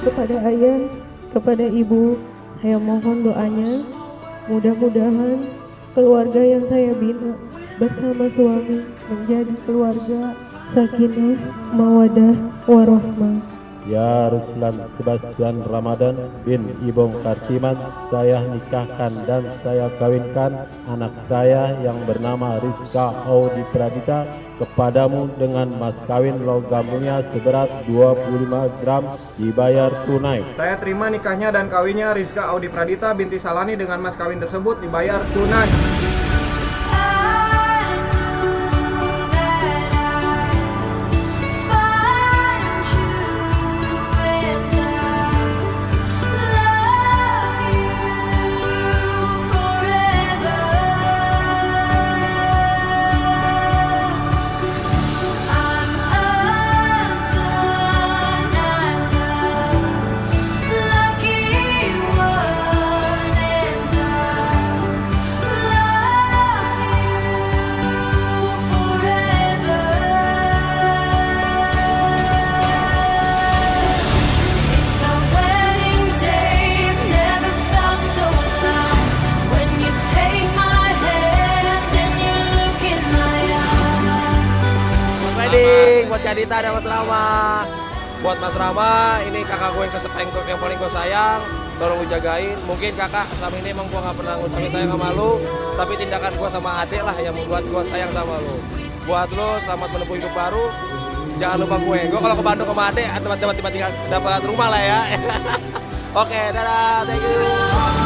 kepada ayah, kepada ibu, saya mohon doanya. Mudah-mudahan keluarga yang saya bina bersama suami menjadi keluarga sakinah, mawadah, warahmah. Ya Ruslan Sebastian Ramadan bin Ibong Kartiman, saya nikahkan dan saya kawinkan anak saya yang bernama Rizka Audi Pradita kepadamu dengan mas kawin logam mulia seberat 25 gram dibayar tunai. Saya terima nikahnya dan kawinnya Rizka Audi Pradita binti Salani dengan mas kawin tersebut dibayar tunai. Buat Kadita dan Mas Rama. Buat Mas Rama, ini kakak gue yang paling gue sayang. Tolong lu jagain. Mungkin kakak selama ini emang gue gak pernah ngucapin sayang sama lu, tapi tindakan gue sama adik lah yang membuat gue sayang sama lu. Buat lu, selamat menempuh hidup baru. Jangan lupa gue kalau ke Bandung sama adik, tempat-tempat tinggal dapat rumah lah ya. Oke, dadah, thank you.